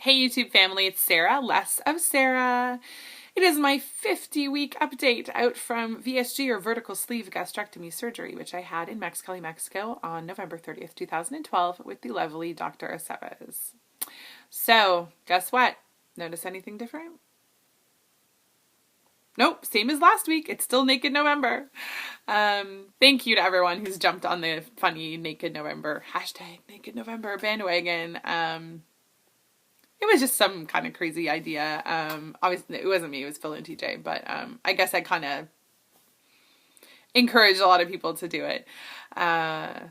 Hey YouTube family, it's Sarah, Less of Sarah. It is my 50-week update out from VSG or vertical sleeve gastrectomy surgery, which I had in Mexicali, Mexico on November 30th, 2012 with the lovely Dr. Aceves. So, guess what? Notice anything different? Nope, same as last week. It's still Naked November. Thank you to everyone who's jumped on the funny Naked November, #Naked November bandwagon. It was just some kind of crazy idea. Obviously, it wasn't me, it was Phil and TJ, but I guess I kind of encouraged a lot of people to do it. I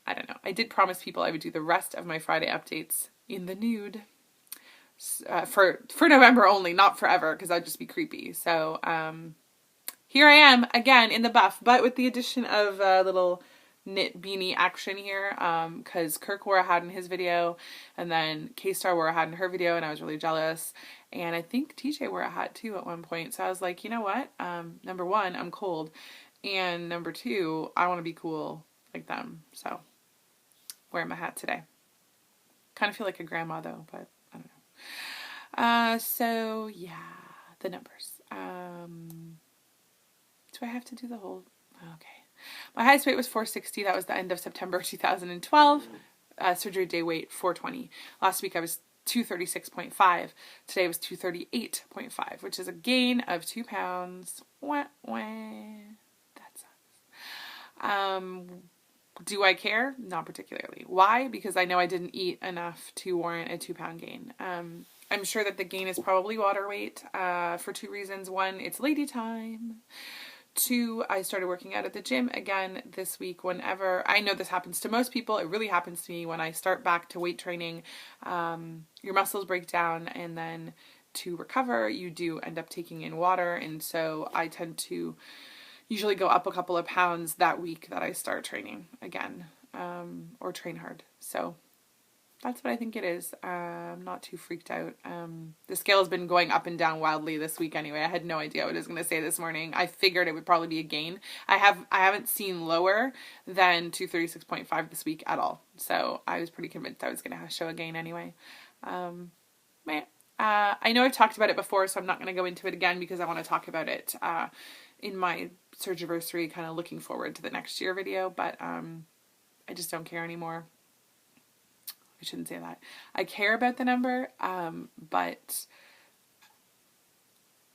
don't know. I did promise people I would do the rest of my Friday updates in the nude. For November only, not forever, because that'd just be creepy. So here I am again in the buff, but with the addition of a little knit beanie action here, because Kirk wore a hat in his video, and then K-Star wore a hat in her video, and I was really jealous. And I think TJ wore a hat too at one point. So I was like, you know what? Number one, I'm cold, and number two, I want to be cool like them. So wearing my hat today. Kind of feel like a grandma though, but I don't know. So yeah, the numbers. Do I have to do the whole? Okay. My highest weight was 460. That was the end of September 2012. Surgery day weight 420. Last week I was 236.5. Today was 238.5, which is a gain of 2 pounds. Wah, wah. That sucks. Do I care? Not particularly. Why? Because I know I didn't eat enough to warrant a 2-pound gain. I'm sure that the gain is probably water weight for 2 reasons. One, it's lady time. 2, I started working out at the gym again this week. Whenever, I know this happens to most people, it really happens to me when I start back to weight training. Your muscles break down, and then to recover you do end up taking in water, and so I tend to usually go up a couple of pounds that week that I start training again, or train hard. So that's what I think it is. I'm not too freaked out. The scale has been going up and down wildly this week anyway. I had no idea what it was going to say this morning. I figured it would probably be a gain. I haven't seen lower than 236.5 this week at all. So I was pretty convinced I was going to show a gain anyway. I know I've talked about it before, so I'm not going to go into it again because I want to talk about it in my Surgiversary, kind of looking forward to the next year video, but I just don't care anymore. I shouldn't say that. I care about the number, but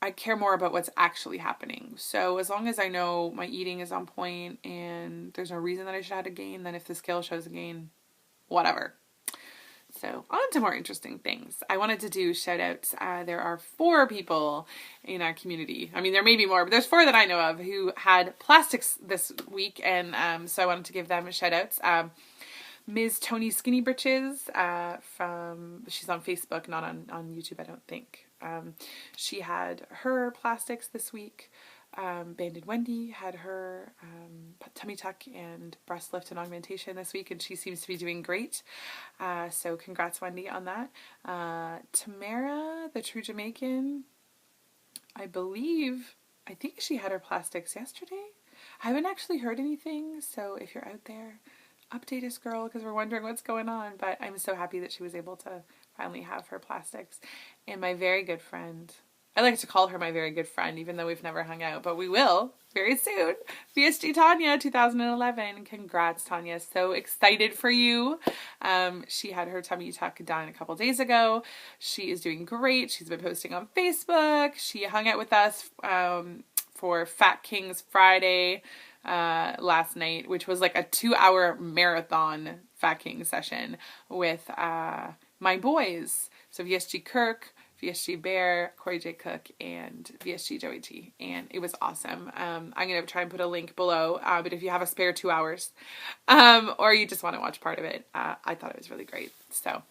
I care more about what's actually happening. So as long as I know my eating is on point and there's no reason that I should have a gain, then if the scale shows a gain, whatever. So on to more interesting things. I wanted to do shout outs. There are 4 people in our community. I mean, there may be more, but there's 4 that I know of who had plastics this week. And so I wanted to give them shout outs. Ms. Tony Skinny Britches, she's on Facebook, not on YouTube, I don't think. She had her plastics this week. Banded Wendy had her tummy tuck and breast lift and augmentation this week, and she seems to be doing great. So congrats, Wendy, on that. Tamara, the True Jamaican, I think she had her plastics yesterday. I haven't actually heard anything, so if you're out there, update us, girl, because we're wondering what's going on. But I'm so happy that she was able to finally have her plastics. And my very good friend, I like to call her my very good friend, even though we've never hung out, but we will very soon. VSG Tanya, 2011. Congrats, Tanya. So excited for you. She had her tummy tuck done a couple days ago. She is doing great. She's been posting on Facebook. She hung out with us for Fat Kings Friday last night, which was like a 2-hour marathon Fat King session with my boys. So VSG Kirk, VSG Bear, Corey J. Cook, and VSG Joey T. And it was awesome. I'm going to try and put a link below, but if you have a spare 2 hours, or you just want to watch part of it, I thought it was really great. So,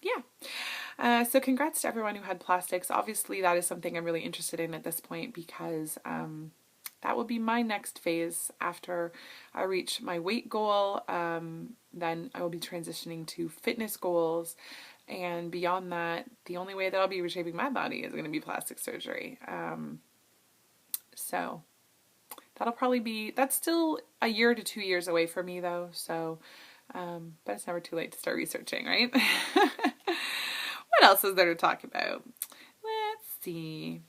yeah. So congrats to everyone who had plastics. Obviously, that is something I'm really interested in at this point because that will be my next phase after I reach my weight goal. Then I will be transitioning to fitness goals. And beyond that, the only way that I'll be reshaping my body is going to be plastic surgery. So that'll probably be, that's still a year to 2 years away for me though. So, but it's never too late to start researching, right? what else is there to talk about? Let's see.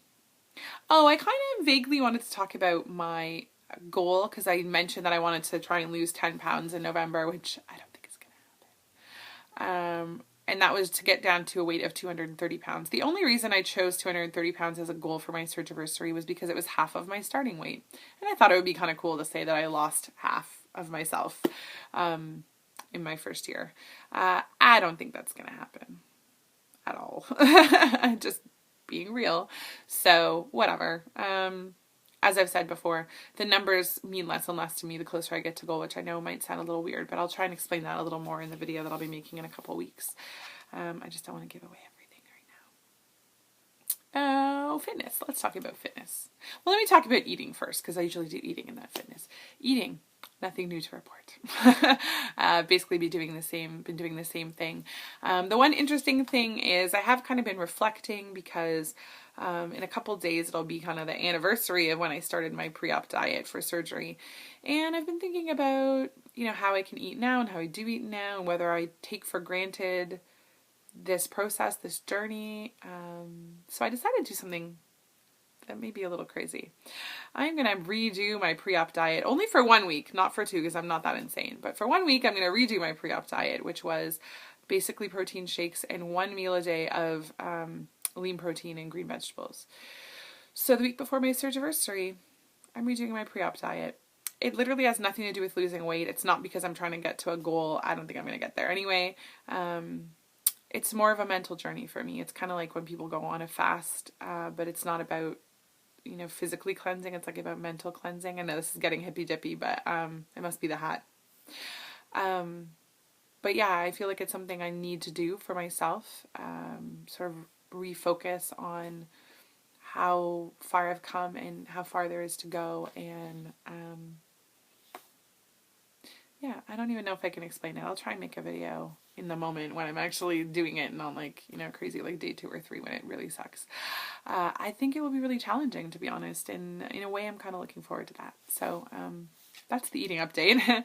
Oh, I kind of vaguely wanted to talk about my goal because I mentioned that I wanted to try and lose 10 pounds in November, which I don't think is going to happen. And that was to get down to a weight of 230 pounds. The only reason I chose 230 pounds as a goal for my surgiversary was because it was half of my starting weight. And I thought it would be kind of cool to say that I lost half of myself in my first year. I don't think that's going to happen at all. Just being real. So whatever. As I've said before, the numbers mean less and less to me the closer I get to goal, which I know might sound a little weird, but I'll try and explain that a little more in the video that I'll be making in a couple weeks. I just don't want to give away everything right now. Oh, fitness. Let's talk about fitness. Well, let me talk about eating first, because I usually do eating and then fitness. Eating. Nothing new to report. Basically been doing the same thing. The one interesting thing is I have kind of been reflecting because in a couple days it'll be kind of the anniversary of when I started my pre-op diet for surgery. And I've been thinking about, how I can eat now and how I do eat now and whether I take for granted this process, this journey. So I decided to do something that may be a little crazy. I'm going to redo my pre-op diet only for 1 week, not for 2 because I'm not that insane. But for 1 week, I'm going to redo my pre-op diet, which was basically protein shakes and 1 meal a day of lean protein and green vegetables. So the week before my surgiversary, I'm redoing my pre-op diet. It literally has nothing to do with losing weight. It's not because I'm trying to get to a goal. I don't think I'm going to get there anyway. It's more of a mental journey for me. It's kind of like when people go on a fast, but it's not about physically cleansing. It's like about mental cleansing. I know this is getting hippy dippy, but it must be the hat. But yeah, I feel like it's something I need to do for myself. Sort of refocus on how far I've come and how far there is to go. And yeah, I don't even know if I can explain it. I'll try and make a video in the moment when I'm actually doing it and not like, crazy like day 2 or 3 when it really sucks. I think it will be really challenging, to be honest. And in a way, I'm kind of looking forward to that. So that's the eating update.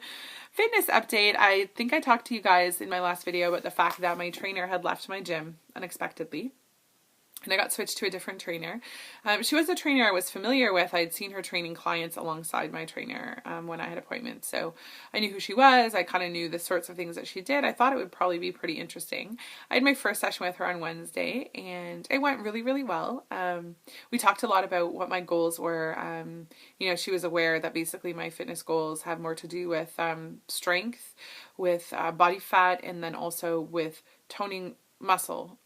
Fitness update. I think I talked to you guys in my last video about the fact that my trainer had left my gym unexpectedly. And I got switched to a different trainer. She was a trainer I was familiar with. I had seen her training clients alongside my trainer when I had appointments. So I knew who she was. I kind of knew the sorts of things that she did. I thought it would probably be pretty interesting. I had my first session with her on Wednesday and it went really, really well. We talked a lot about what my goals were. She was aware that basically my fitness goals have more to do with strength, with body fat, and then also with toning muscle.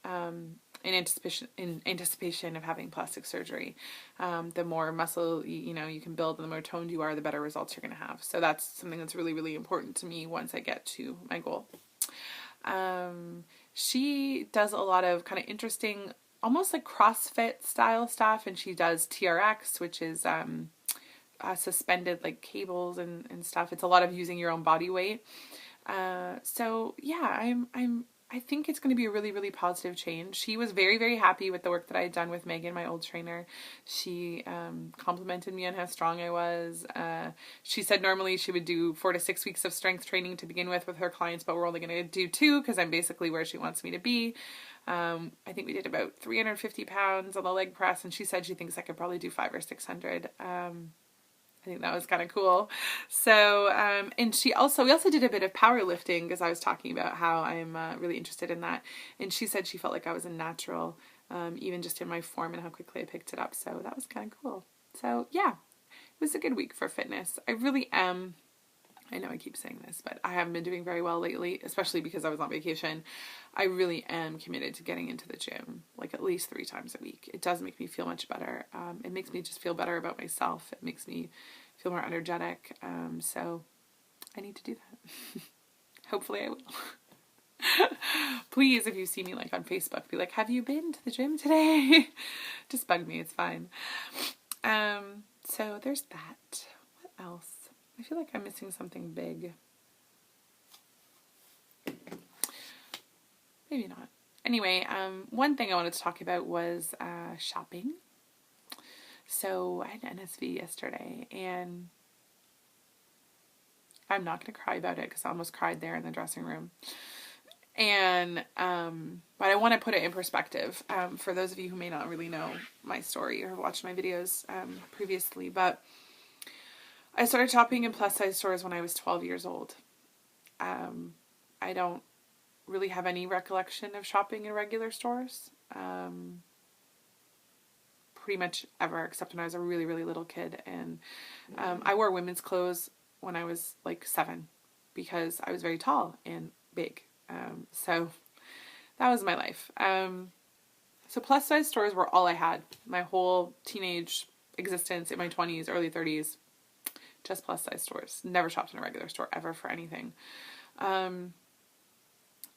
In anticipation of having plastic surgery. The more muscle you can build and the more toned you are, the better results you're going to have. So that's something that's really, really important to me once I get to my goal. She does a lot of kind of interesting, almost like CrossFit style stuff, and she does TRX, which is suspended like cables and stuff. It's a lot of using your own body weight. So yeah, I think it's going to be a really, really positive change. She was very, very happy with the work that I had done with Megan, my old trainer. She complimented me on how strong I was. She said normally she would do 4 to 6 weeks of strength training to begin with her clients, but we're only going to do 2 because I'm basically where she wants me to be. I think we did about 350 pounds on the leg press, and she said she thinks I could probably do 500 or 600. I think that was kind of cool. So, and we also did a bit of powerlifting because I was talking about how I'm really interested in that. And she said she felt like I was a natural, even just in my form and how quickly I picked it up. So that was kind of cool. So yeah, it was a good week for fitness. I really am. I know I keep saying this, but I haven't been doing very well lately, especially because I was on vacation. I really am committed to getting into the gym, like at least 3 times a week. It does make me feel much better. It makes me just feel better about myself. It makes me feel more energetic. So I need to do that. Hopefully I will. Please, if you see me like on Facebook, be like, have you been to the gym today? Just bug me. It's fine. So there's that. What else? I feel like I'm missing something big. Maybe not. Anyway, one thing I wanted to talk about was shopping. So I had an NSV yesterday, and I'm not going to cry about it because I almost cried there in the dressing room. And, but I want to put it in perspective, for those of you who may not really know my story or have watched my videos, previously, but I started shopping in plus size stores when I was 12 years old. I don't really have any recollection of shopping in regular stores, pretty much ever, except when I was a really, really little kid. And I wore women's clothes when I was like 7 because I was very tall and big. So that was my life. So plus size stores were all I had my whole teenage existence, in my 20s, early 30s, just plus size stores. Never shopped in a regular store ever for anything. And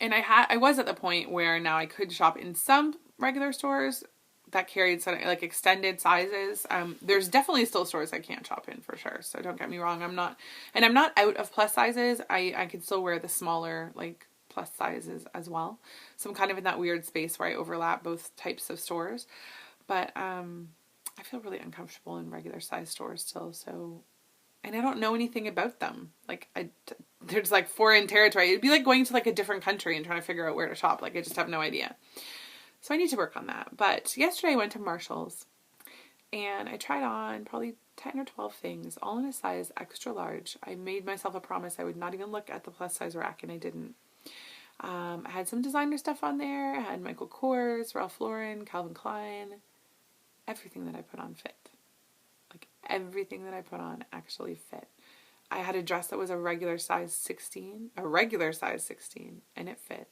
I was at the point where now I could shop in some regular stores that carried some, like, extended sizes. There's definitely still stores I can't shop in, for sure. So don't get me wrong. I'm not out of plus sizes. I can still wear the smaller, like, plus sizes as well. So I'm kind of in that weird space where I overlap both types of stores. But I feel really uncomfortable in regular size stores still. So, and I don't know anything about them. Like, there's like foreign territory. It'd be like going to like a different country and trying to figure out where to shop. Like, I just have no idea. So I need to work on that. But yesterday I went to Marshall's and I tried on probably 10 or 12 things, all in a size extra large. I made myself a promise I would not even look at the plus size rack, and I didn't. I had some designer stuff on there. I had Michael Kors, Ralph Lauren, Calvin Klein. Everything that I put on fit. Like, everything that I put on actually fit. I had a dress that was a regular size 16, and it fit.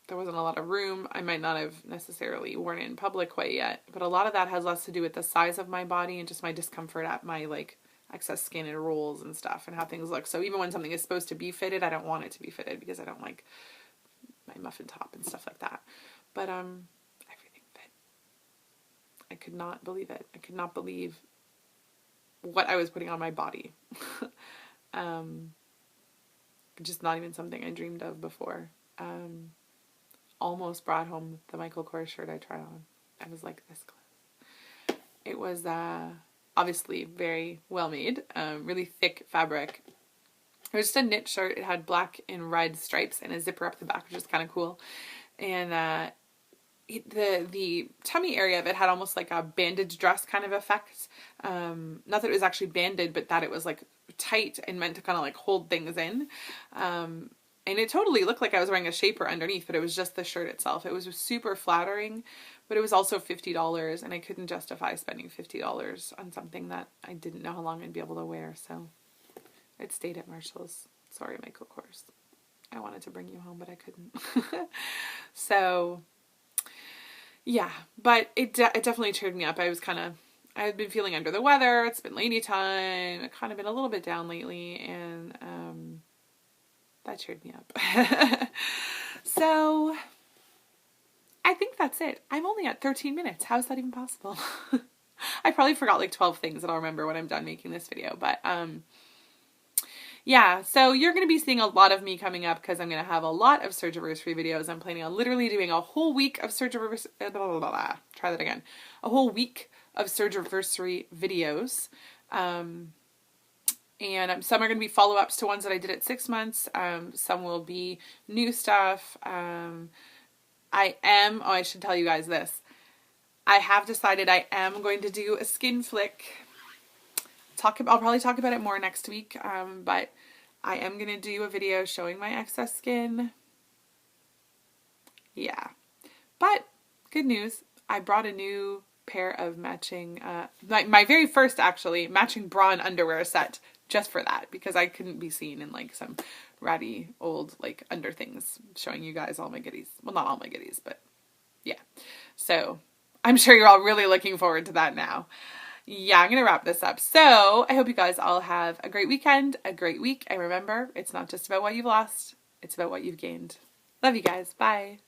There wasn't a lot of room. I might not have necessarily worn it in public quite yet, but a lot of that has less to do with the size of my body and just my discomfort at my, like, excess skin and rolls and stuff and how things look. So even when something is supposed to be fitted, I don't want it to be fitted because I don't like my muffin top and stuff like that. But everything fit. I could not believe it. I could not believe what I was putting on my body. Just not even something I dreamed of before. Almost brought home the Michael Kors shirt I tried on. I was like, this close. It was obviously very well made, really thick fabric. It was just a knit shirt. It had black and red stripes and a zipper up the back, which is kind of cool. And the tummy area of it had almost like a bandage dress kind of effect. Not that it was actually banded, but that it was like tight and meant to kind of like hold things in. And it totally looked like I was wearing a shaper underneath, but it was just the shirt itself. It was super flattering, but it was also $50, and I couldn't justify spending $50 on something that I didn't know how long I'd be able to wear. So it stayed at Marshall's. Sorry, Michael Kors. I wanted to bring you home, but I couldn't. So yeah, but it definitely cheered me up. I had been feeling under the weather. It's been lady time. I've kind of been a little bit down lately, and that cheered me up. So I think that's it. I'm only at 13 minutes. How is that even possible? I probably forgot like 12 things that I'll remember when I'm done making this video. But yeah, so you're going to be seeing a lot of me coming up because I'm going to have a lot of Surgiversary videos. I'm planning on literally doing a whole week of Surgiversary, try that again. A whole week of Surgiversary videos. And some are going to be follow-ups to ones that I did at 6 months. Some will be new stuff. I should tell you guys this. I have decided I am going to do a skin flick. I'll probably talk about it more next week. But I am going to do a video showing my excess skin. Yeah. But good news. I brought a new pair of matching, my very first actually, matching bra and underwear set. Just for that, because I couldn't be seen in like some ratty old like under things showing you guys all my goodies. Well, not all my goodies, but yeah. So I'm sure you're all really looking forward to that now. Yeah, I'm going to wrap this up. So I hope you guys all have a great weekend, a great week. And remember, it's not just about what you've lost. It's about what you've gained. Love you guys. Bye.